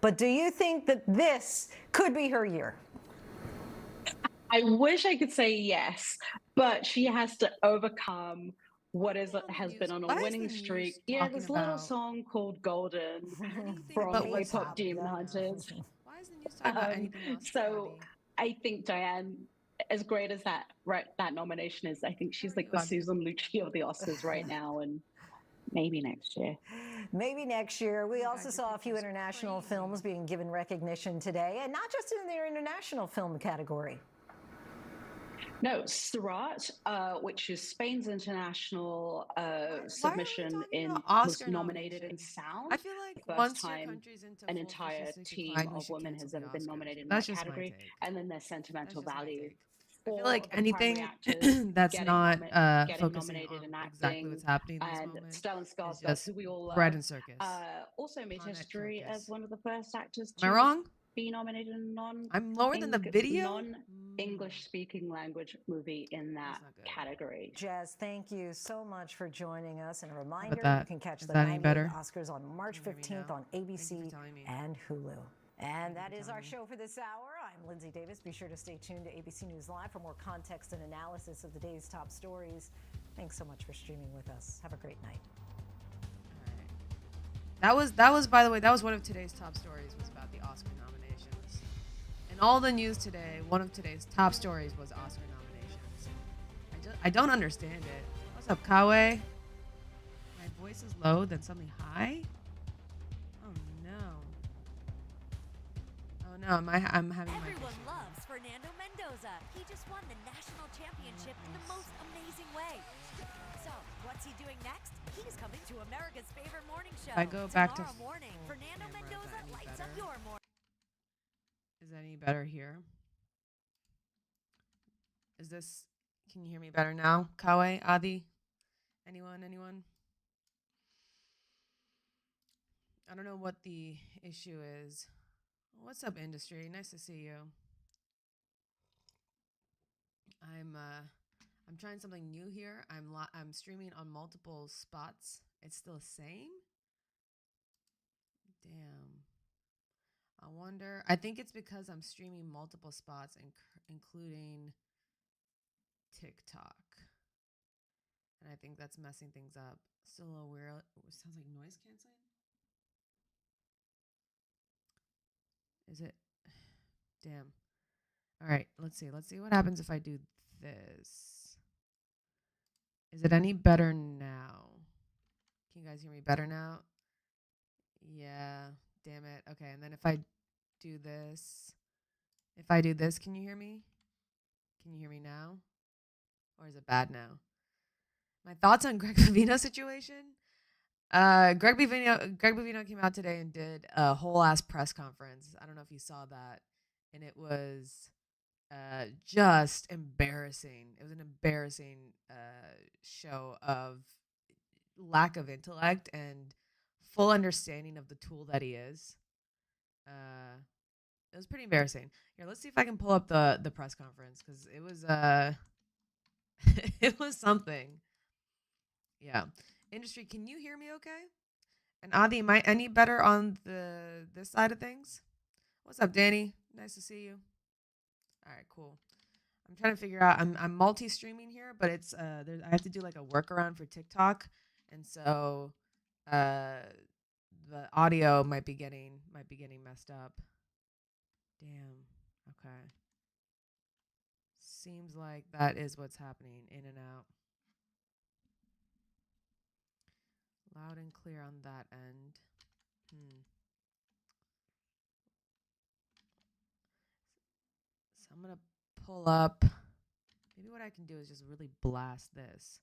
But do you think that this could be her year? I wish I could say yes, but she has to overcome has been on a winning streak. Yeah, this little song called Golden from Hip Hop Demon Hunters. Why is the news talking about anything else? So I think Diane, as great as that nomination is, I think she's like the Susan Lucci of the Oscars right now, and maybe next year. Maybe next year. We also saw a few international films being given recognition today, and not just in their international film category. No, Surat, which is Spain's international submission, was nominated in sound. I feel like the first time an entire team of women has ever been nominated in that category, and then their sentimental value. I feel like anything that's not focusing on exactly what's happening in this moment Stellan is just who we all bread and circus. Also made history as one of the first actors to be nominated in I'm lower than the video? Non-English speaking language movie in that category. Jazz, thank you so much for joining us. And a reminder, you can catch the 90th Oscars on March 15th on ABC and Hulu. And that is our show for this hour. I'm Lindsay Davis. Be sure to stay tuned to ABC News Live for more context and analysis of the day's top stories. Thanks so much for streaming with us. Have a great night. All right. That was by the way, that was one of today's top stories, was about the Oscar nominations. In all the news today, one of today's top stories was Oscar nominations. I don't understand it. What's up, Kawe? My voice is low, then suddenly high? No, I'm having Everyone loves Fernando Mendoza. He just won the national championship in the most amazing way. So, what's he doing next? He's coming to America's favorite morning show. I go back to morning. Fernando Mendoza lights up your morning. Is that any better here? Is this? Can you hear me better now? Kawe, Adi, anyone? I don't know what the issue is. What's up, industry? Nice to see you. I'm trying something new here. I'm streaming on multiple spots. It's still the same? Damn. I wonder. I think it's because I'm streaming multiple spots, including TikTok. And I think that's messing things up. Still a little weird. It sounds like noise canceling. Is it? Damn. All right, let's see. Let's see what happens if I do this. Is it any better now? Can you guys hear me better now? Yeah. Damn it. Okay, and then if I do this, can you hear me? Can you hear me now? Or is it bad now? My thoughts on Greg Bavino's situation? Greg Bavino came out today and did a whole ass press conference. I don't know if you saw that, and it was just embarrassing. It was an embarrassing show of lack of intellect and full understanding of the tool that he is. It was pretty embarrassing. Here, let's see if I can pull up the press conference, because it was it was something. Yeah. Industry, can you hear me okay? And Adi, am I any better on this side of things? What's up, Danny? Nice to see you. All right, cool. I'm trying to figure out. I'm multi-streaming here, but it's I have to do like a workaround for TikTok, and so the audio might be getting messed up. Damn. Okay. Seems like that is what's happening. In and out. Loud and clear on that end. I'm going to pull up. Maybe what I can do is just really blast this.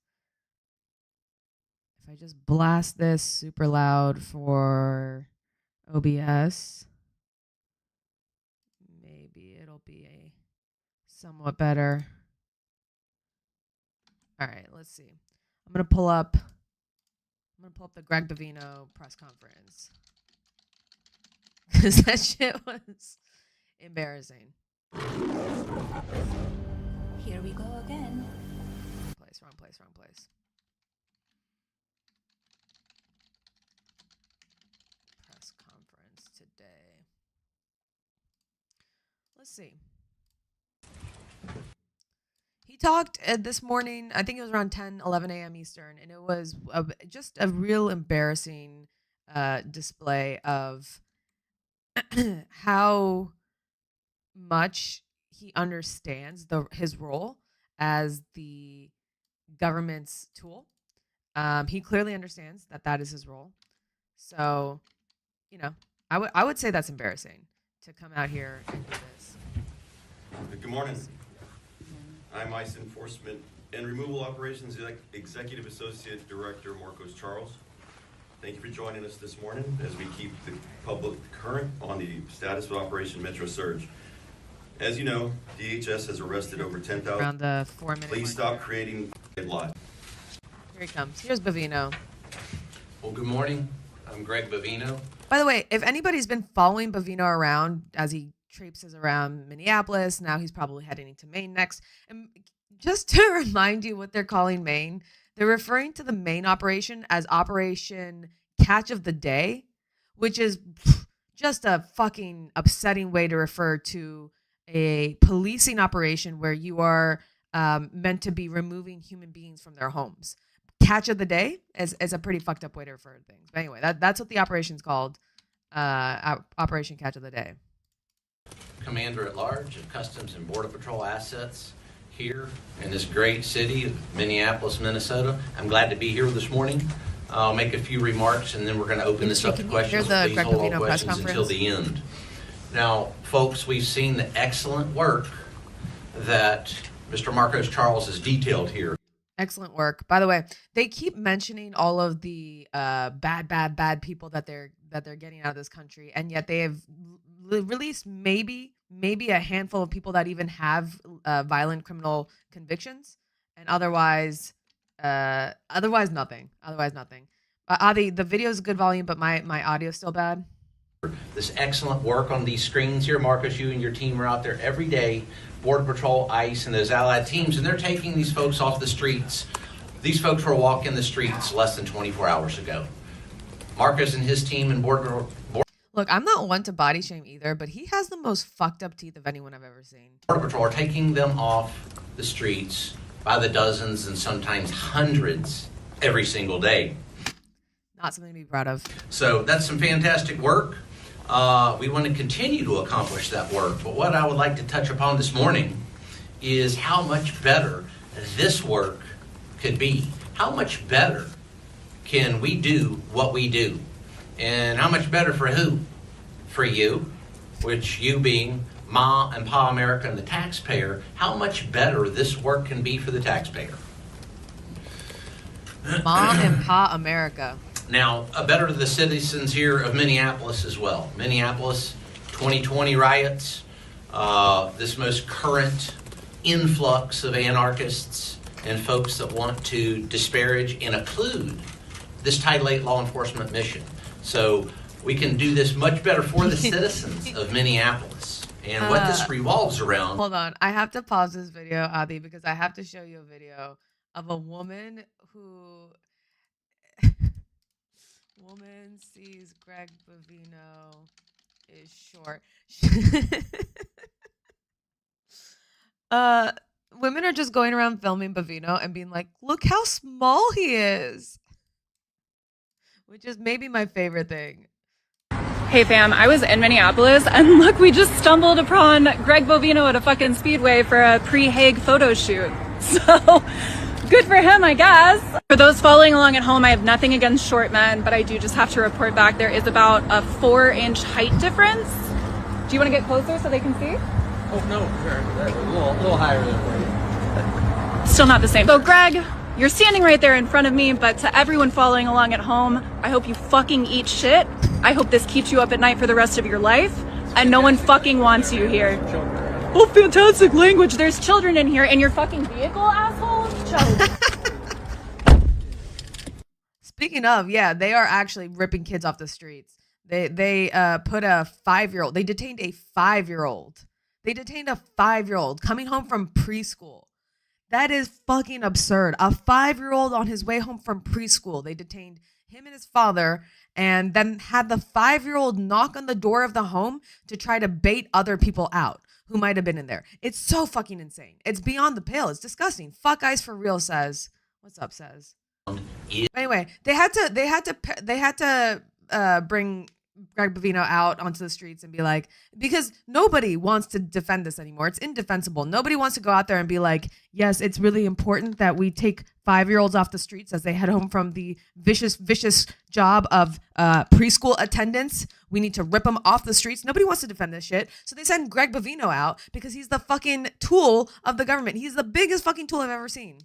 If I just blast this super loud for OBS, maybe it'll be a somewhat better. All right, let's see. I'm gonna pull up the Greg bigHena press conference because that shit was embarrassing. Here we go again. Wrong place. Press conference today. Let's see. He talked this morning, I think it was around 10, 11 a.m. Eastern, and it was just a real embarrassing display of how much he understands his role as the government's tool. He clearly understands that is his role. So, you know, I would say that's embarrassing to come out here and do this. Good morning. I'm ICE Enforcement and Removal Operations Executive Associate Director Marcos Charles. Thank you for joining us this morning as we keep the public current on the status of Operation Metro Surge. As you know, DHS has arrested over 10,000. Around the 4-minute. Please stop creating a lie. Here he comes. Here's bigHena. Well, good morning. I'm Greg bigHena. By the way, if anybody's been following bigHena around as he traipses around Minneapolis, now he's probably heading to Maine next. And just to remind you what they're calling Maine, they're referring to the Maine operation as Operation Catch of the Day, which is just a fucking upsetting way to refer to a policing operation where you are meant to be removing human beings from their homes. Catch of the Day is a pretty fucked up way to refer to things. But anyway, that's what the operation's called, Operation Catch of the Day. Commander-at-Large of Customs and Border Patrol assets here in this great city of Minneapolis, Minnesota. I'm glad to be here this morning. I'll make a few remarks and then we're going to open this up to questions. Please hold all questions until the end. Now, folks, we've seen the excellent work that Mr. Marcos Charles has detailed here. Excellent work. By the way, they keep mentioning all of the bad people that they're getting out of this country, and yet they have released maybe a handful of people that even have violent criminal convictions, and otherwise nothing. Adi, the video is good volume, but my audio is still bad. This excellent work on these screens here. Marcos, you and your team are out there every day, Border Patrol, ICE, and those allied teams, and they're taking these folks off the streets. These folks were walking the streets less than 24 hours ago. Marcos and his team and Border Look, I'm not one to body shame either, but he has the most fucked up teeth of anyone I've ever seen. Border Patrol are taking them off the streets by the dozens and sometimes hundreds every single day. Not something to be proud of. So that's some fantastic work. We want to continue to accomplish that work. But what I would like to touch upon this morning is how much better this work could be. How much better can we do what we do? And how much better for who? For you, which you being Ma and Pa America and the taxpayer, how much better this work can be for the taxpayer. Ma and Pa America. Now, better to the citizens here of Minneapolis as well. Minneapolis, 2020 riots, this most current influx of anarchists and folks that want to disparage and occlude this Title VIII law enforcement mission. So we can do this much better for the citizens of Minneapolis. And what this revolves around. Hold on. I have to pause this video, Adi, because I have to show you a video of a woman who... Woman sees Greg bigHena is short. Women are just going around filming bigHena and being like, look how small he is. Which is maybe my favorite thing. Hey fam, I was in Minneapolis and look, we just stumbled upon Greg bigHena at a fucking Speedway for a pre-Hague photo shoot. So good for him, I guess. For those following along at home, I have nothing against short men, but I do just have to report back there is about a 4-inch height difference. Do you want to get closer so they can see? Oh, no, sure. A little higher there for you. Still not the same. So, Greg, you're standing right there in front of me, but to everyone following along at home, I hope you fucking eat shit. I hope this keeps you up at night for the rest of your life, and no one fucking wants you here. Oh, fantastic language. There's children in here in your fucking vehicle, asshole. Choke. Speaking of, yeah, they are actually ripping kids off the streets. They put a 5-year-old. They detained a 5-year-old. They detained a 5-year-old coming home from preschool. That is fucking absurd. A 5-year-old on his way home from preschool. They detained him and his father and then had the 5-year-old knock on the door of the home to try to bait other people out who might have been in there. It's so fucking insane. It's beyond the pale. It's disgusting. Fuck Ice for real, says. What's up, says? Anyway, they had to bring Greg Bovino out onto the streets and be like, because nobody wants to defend this anymore. It's indefensible. Nobody wants to go out there and be like, yes, it's really important that we take 5-year-olds off the streets as they head home from the vicious job of preschool attendance. We need to rip them off the streets. Nobody wants to defend this shit. So they send Greg Bovino out because he's the fucking tool of the government. He's the biggest fucking tool I've ever seen.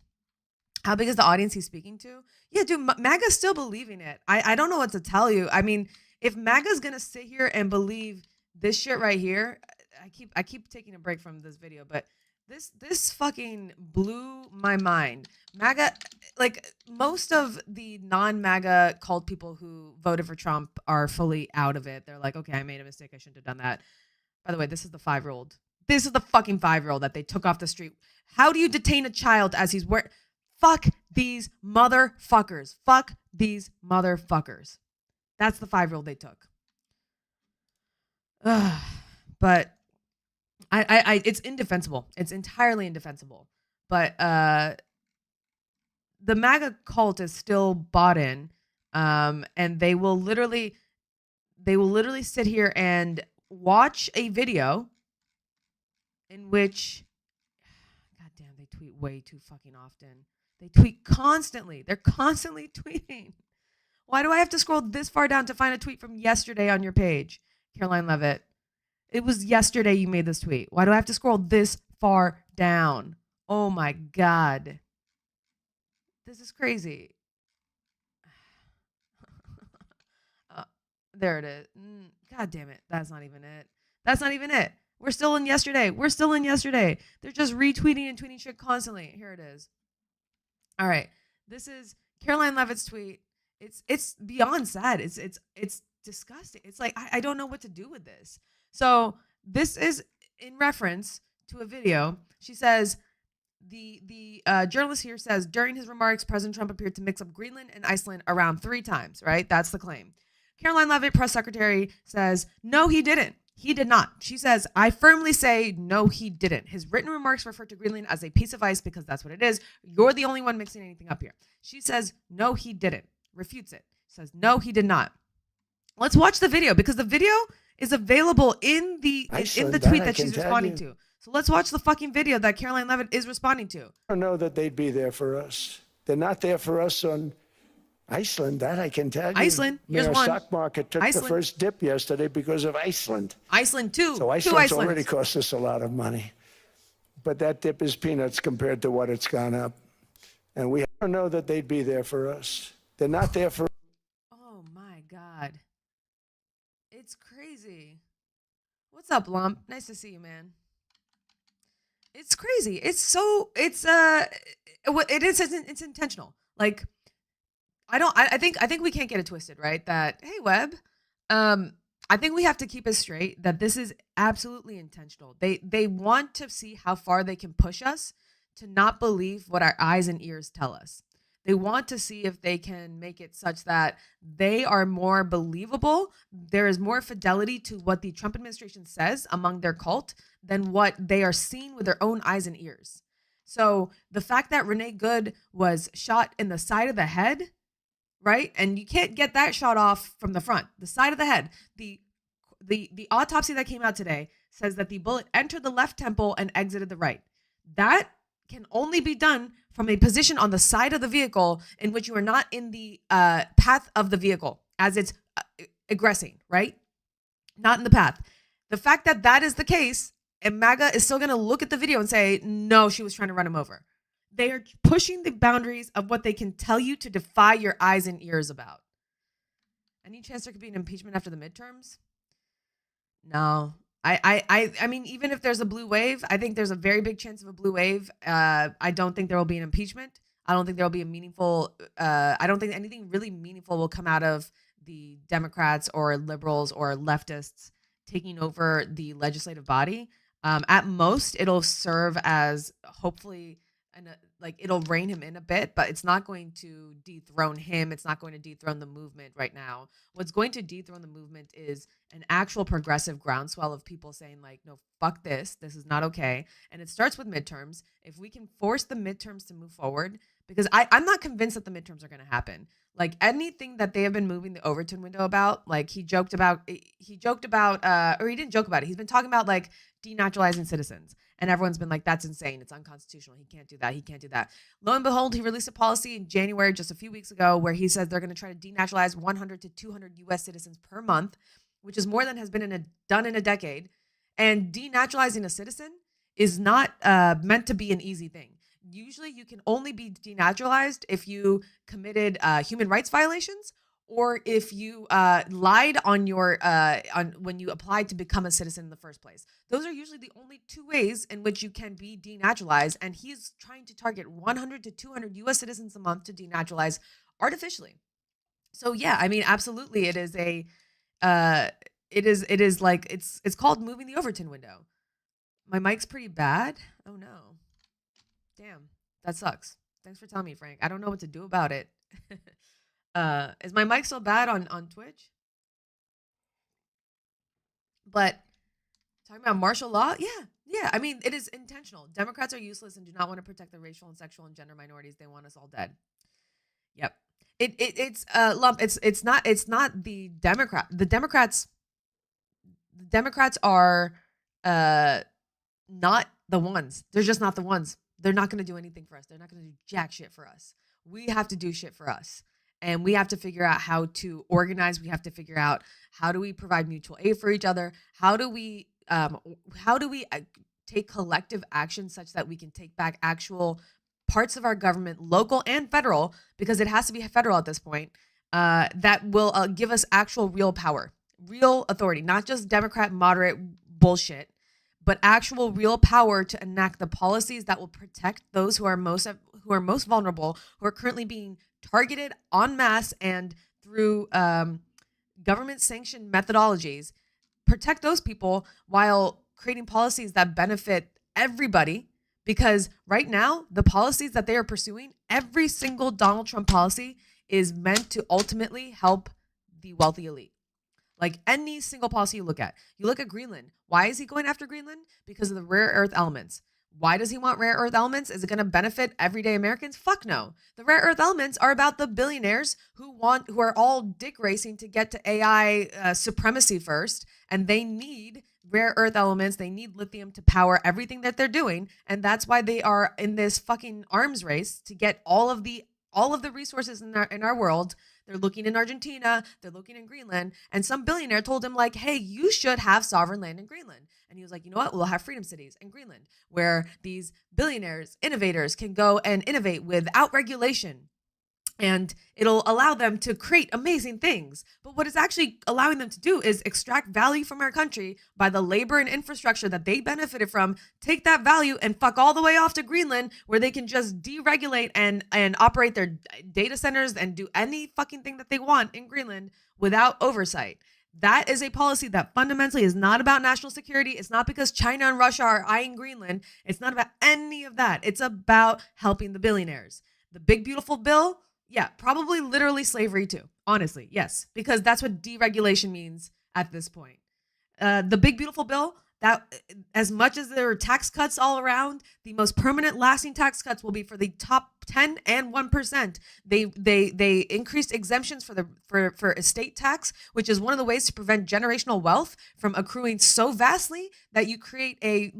How big is the audience he's speaking to? Yeah, dude, MAGA's still believing it. I don't know what to tell you. I mean, if MAGA's gonna sit here and believe this shit right here, I keep taking a break from this video, but this fucking blew my mind. MAGA, like most of the non-MAGA cult people who voted for Trump are fully out of it. They're like, okay, I made a mistake. I shouldn't have done that. By the way, this is the 5-year-old. This is the fucking 5-year-old that they took off the street. How do you detain a child as he's wearing? Fuck these motherfuckers. Fuck these motherfuckers. That's the 5-year-old they took. But I it's indefensible. It's entirely indefensible. But the MAGA cult is still bought in. And they will literally sit here and watch a video in which, goddamn, they tweet way too fucking often. They tweet constantly. They're constantly tweeting. Why do I have to scroll this far down to find a tweet from yesterday on your page, Caroline Levitt? It was yesterday you made this tweet. Why do I have to scroll this far down? Oh my God. This is crazy. There it is. God damn it. That's not even it. That's not even it. We're still in yesterday. They're just retweeting and tweeting shit constantly. Here it is. All right. This is Caroline Levitt's tweet. It's beyond sad. It's disgusting. It's like I don't know what to do with this. So this is in reference to a video. She says the journalist here says during his remarks, President Trump appeared to mix up Greenland and Iceland around 3 times. Right? That's the claim. Caroline Levitt, press secretary, says no, he didn't. He did not. She says, I firmly say, no, he didn't. His written remarks refer to Greenland as a piece of ice because that's what it is. You're the only one mixing anything up here. She says, no, he didn't. Refutes it. Says, no, he did not. Let's watch the video because the video is available in the tweet that she's responding to. So let's watch the fucking video that Caroline Levitt is responding to. I don't know that they'd be there for us. They're not there for us on Iceland, that I can tell you. Iceland, here's one. Stock market took the first dip yesterday because of Iceland. Iceland, too. So Iceland's already cost us a lot of money. But that dip is peanuts compared to what it's gone up. And we don't know that they'd be there for us. They're not there for. Oh, my God. It's crazy. What's up, Lump? Nice to see you, man. It's crazy. It's intentional. Like, I think we can't get it twisted, right? That, hey, Webb, I think we have to keep it straight that this is absolutely intentional. They want to see how far they can push us to not believe what our eyes and ears tell us. They want to see if they can make it such that they are more believable. There is more fidelity to what the Trump administration says among their cult than what they are seeing with their own eyes and ears. So the fact that Renee Good was shot in the side of the head, right? And you can't get that shot off from the front, the side of the head. The autopsy that came out today says that the bullet entered the left temple and exited the right. That can only be done from a position on the side of the vehicle in which you are not in the path of the vehicle as it's aggressing, right? Not in the path. The fact that that is the case And MAGA is still going to look at the video and say, no, she was trying to run him over. They are pushing the boundaries of what they can tell you to defy your eyes and ears about. Any chance there could be an impeachment after the midterms? No. I mean, even if there's a blue wave, I think there's a very big chance of a blue wave. I don't think there will be an impeachment. I don't think there will be a meaningful, I don't think anything really meaningful will come out of the Democrats or liberals or leftists taking over the legislative body. At most, it'll serve as hopefully, it'll rein him in a bit, but it's not going to dethrone him. It's not going to dethrone the movement right now. What's going to dethrone the movement is an actual progressive groundswell of people saying like, no, fuck this. This is not okay. And it starts with midterms. If we can force the midterms to move forward, because I'm not convinced that the midterms are going to happen. Like anything that they have been moving the Overton window about, like he joked about, or he didn't joke about it. He's been talking about like denaturalizing citizens. And everyone's been like, that's insane. It's unconstitutional. He can't do that. He can't do that. Lo and behold, he released a policy in January, just a few weeks ago, where he says they're going to try to denaturalize 100 to 200 U.S. citizens per month, which is more than has been done in a decade. And denaturalizing a citizen is not meant to be an easy thing. Usually you can only be denaturalized if you committed human rights violations or if you lied on your on when you applied to become a citizen in the first place. Those are usually the only two ways in which you can be denaturalized, and he's trying to target 100 to 200 U.S. citizens a month to denaturalize artificially. So yeah, I mean, absolutely, it is a it is like it's called moving the Overton window. My mic's pretty bad. Oh no, damn, that sucks. Thanks for telling me, Frank. I don't know what to do about it. Is my mic so bad on Twitch? But talking about martial law, yeah. I mean, it is intentional. Democrats are useless and do not want to protect the racial and sexual and gender minorities. They want us all dead. Yep. It's lump. It's not the Democrat. The Democrats are not the ones. They're just not the ones. They're not going to do anything for us. They're not going to do jack shit for us. We have to do shit for us. And we have to figure out how to organize. We have to figure out how do we provide mutual aid for each other? How do we take collective action such that we can take back actual parts of our government, local and federal, because it has to be federal at this point, that will give us actual real power, real authority, not just Democrat moderate bullshit, but actual real power to enact the policies that will protect those who are most vulnerable, who are currently being targeted en masse and through government sanctioned methodologies. Protect those people while creating policies that benefit everybody. Because right now, the policies that they are pursuing, every single Donald Trump policy is meant to ultimately help the wealthy elite. Like any single policy you look at Greenland. Why is he going after Greenland? Because of the rare earth elements. Why does he want rare earth elements? Is it going to benefit everyday Americans? Fuck no. The rare earth elements are about the billionaires who are all dick racing to get to AI supremacy first, and they need rare earth elements. They need lithium to power everything that they're doing, and that's why they are in this fucking arms race to get all of the resources in our world. They're looking in Argentina, they're looking in Greenland, and some billionaire told him like, hey, you should have sovereign land in Greenland. And he was like, you know what? We'll have freedom cities in Greenland where these billionaires, innovators can go and innovate without regulation. And it'll allow them to create amazing things. But what it's actually allowing them to do is extract value from our country by the labor and infrastructure that they benefited from, take that value and fuck all the way off to Greenland where they can just deregulate and operate their data centers and do any fucking thing that they want in Greenland without oversight. That is a policy that fundamentally is not about national security. It's not because China and Russia are eyeing Greenland. It's not about any of that. It's about helping the billionaires. The big beautiful bill, yeah, probably literally slavery too. Honestly, yes, because that's what deregulation means at this point. The big beautiful bill, that as much as there are tax cuts all around, the most permanent lasting tax cuts will be for the top 10 and 1%. They increased exemptions for estate tax, which is one of the ways to prevent generational wealth from accruing so vastly that you create a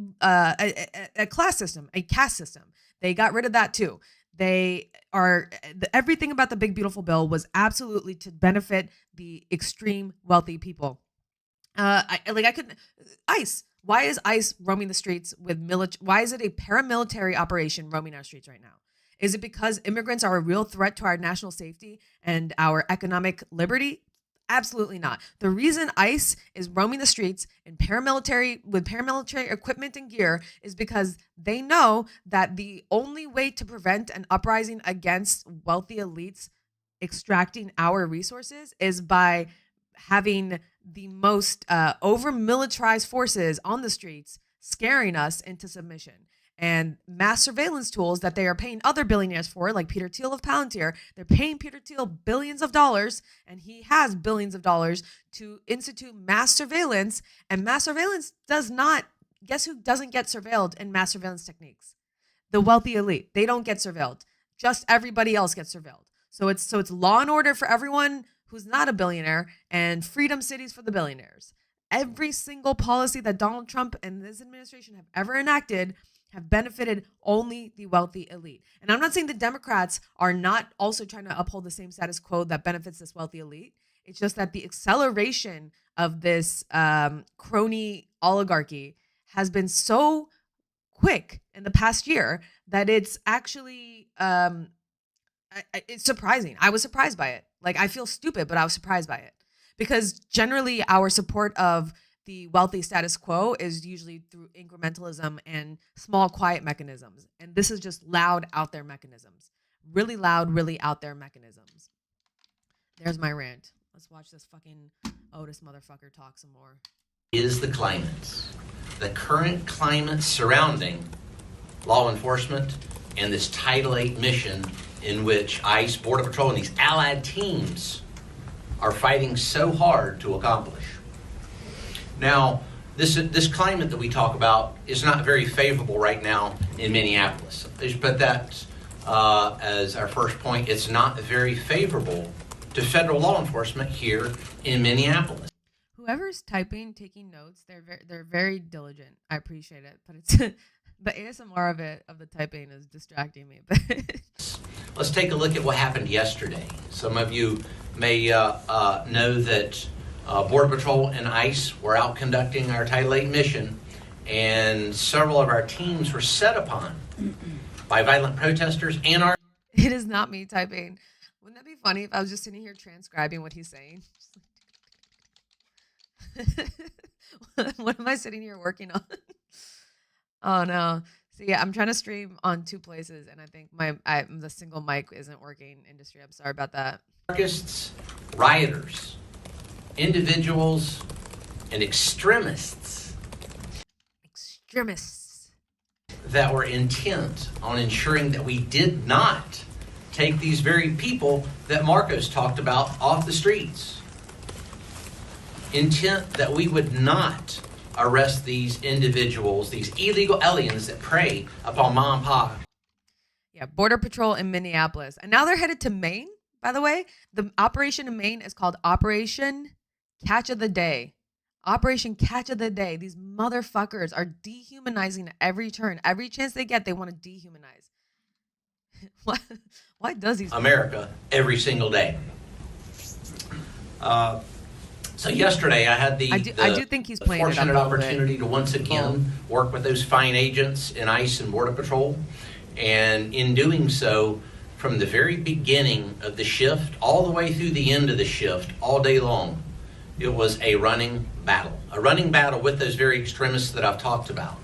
class system, a caste system. They got rid of that too. Everything about the big beautiful bill was absolutely to benefit the extreme wealthy people. ICE. Why is ICE roaming the streets with why is it a paramilitary operation roaming our streets right now? Is it because immigrants are a real threat to our national safety and our economic liberty? Absolutely not. The reason ICE is roaming the streets with paramilitary equipment and gear is because they know that the only way to prevent an uprising against wealthy elites extracting our resources is by having the most over-militarized forces on the streets scaring us into submission. And mass surveillance tools that they are paying other billionaires for, like Peter Thiel of Palantir, they're paying Peter Thiel billions of dollars, and he has billions of dollars to institute mass surveillance. And mass surveillance does not, guess who doesn't get surveilled in mass surveillance techniques? The wealthy elite. They don't get surveilled. Just everybody else gets surveilled. So it's law and order for everyone who's not a billionaire and freedom cities for the billionaires. Every single policy that Donald Trump and this administration have ever enacted have benefited only the wealthy elite. And I'm not saying the Democrats are not also trying to uphold the same status quo that benefits this wealthy elite. It's just that the acceleration of this crony oligarchy has been so quick in the past year that it's actually it's surprising. I was surprised by it. Like, I feel stupid, but I was surprised by it. Because generally our support of the wealthy status quo is usually through incrementalism and small, quiet mechanisms. And this is just loud, out there mechanisms. Really loud, really out there mechanisms. There's my rant. Let's watch this fucking Otis motherfucker talk some more. Is the climate, the current climate surrounding law enforcement and this Title VIII mission in which ICE, Border Patrol, and these allied teams are fighting so hard to accomplish. Now, this climate that we talk about is not very favorable right now in Minneapolis. But that as our first point, it's not very favorable to federal law enforcement here in Minneapolis. Whoever's typing, taking notes, they're very diligent. I appreciate it, but it's the ASMR of the typing is distracting me. Let's take a look at what happened yesterday. Some of you may know that Border Patrol and ICE were out conducting our Title VIII mission, and several of our teams were set upon by violent protesters and our... It is not me typing. Wouldn't that be funny if I was just sitting here transcribing what he's saying? What am I sitting here working on? Oh no. So yeah, I'm trying to stream on 2 places, and I think the single mic isn't working. Industry, I'm sorry about that. Anarchists, rioters, individuals, and extremists that were intent on ensuring that we did not take these very people that Marcos talked about off the streets. Intent that we would not arrest these individuals, these illegal aliens that prey upon mom and pop. Yeah, Border Patrol in Minneapolis. And now they're headed to Maine, by the way. The operation in Maine is called Operation Catch of the Day. Operation Catch of the Day. These motherfuckers are dehumanizing at every turn. Every chance they get, they want to dehumanize. Why does he? America every single day. So yesterday I had the I do think he's playing fortunate opportunity to once again work with those fine agents in ICE and Border Patrol. And in doing so, from the very beginning of the shift, all the way through the end of the shift, all day long, it was a running battle with those very extremists that I've talked about.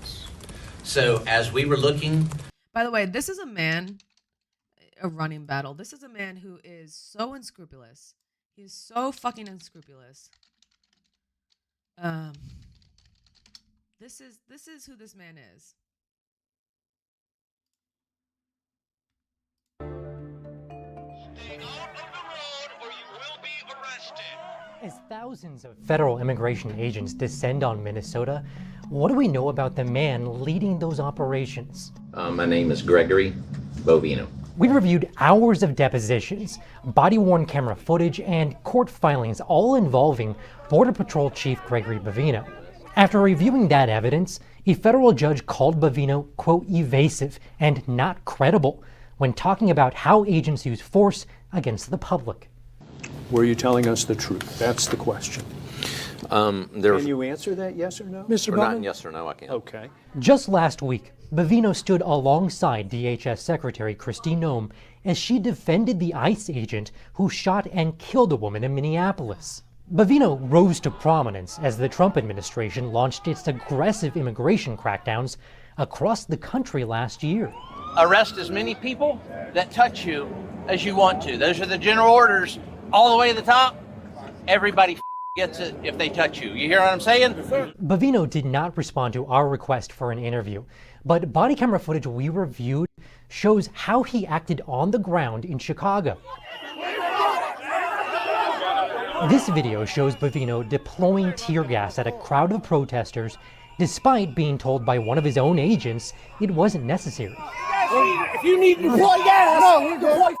So as we were looking... By the way, this is a running battle. This is a man who is so unscrupulous. He's so fucking unscrupulous. This is who this man is. Stay out of the road or you will be arrested. As thousands of federal immigration agents descend on Minnesota, what do we know about the man leading those operations? My name is Gregory Bovino. We reviewed hours of depositions, body-worn camera footage, and court filings, all involving Border Patrol Chief Gregory Bovino. After reviewing that evidence, a federal judge called Bovino, quote, evasive and not credible when talking about how agents use force against the public. Were you telling us the truth? That's the question. Can you answer that, yes or no? Mr. Not Bowman? yes or no, I can't. Okay. Just last week, Bovino stood alongside DHS Secretary Kristi Noem as she defended the ICE agent who shot and killed a woman in Minneapolis. Bovino rose to prominence as the Trump administration launched its aggressive immigration crackdowns across the country last year. Arrest as many people that touch you as you want to. Those are the general orders all the way to the top. Everybody gets it if they touch you. You hear what I'm saying? Bovino did not respond to our request for an interview, but body camera footage we reviewed shows how he acted on the ground in Chicago. This video shows Bovino deploying tear gas at a crowd of protesters, despite being told by one of his own agents it wasn't necessary. If you need to deploy gas, no, we're good.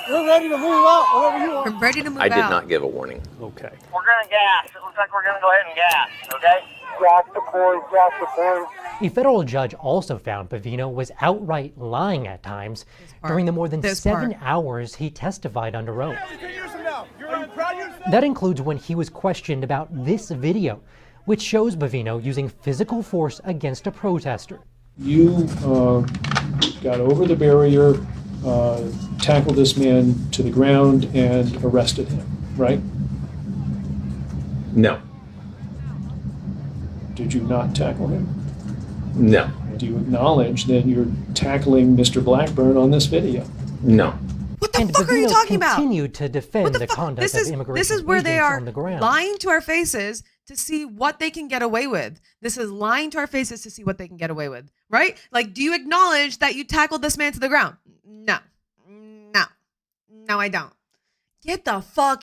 We're ready to move out, whatever you want. I'm ready to move I out. did not give a warning. Okay. We're gonna gas. It looks like we're gonna go ahead and gas, okay? Gas deploy. A federal judge also found Bovino was outright lying at times during the more than 7 hours he testified under oath. That includes when he was questioned about this video, which shows Bovino using physical force against a protester. You got over the barrier, tackled this man to the ground, and arrested him, right? No. Did you not tackle him? No. Do you acknowledge that you're tackling Mr. Blackburn on this video? No. What the And fuck are you Bovino talking about? continued to defend the conduct of immigration This is where they agents are on the ground. lying to our faces to see what they can get away with. This is lying to our faces to see what they can get away with, right? Like, do you acknowledge that you tackled this man to the ground? No. No, I don't. Get the fuck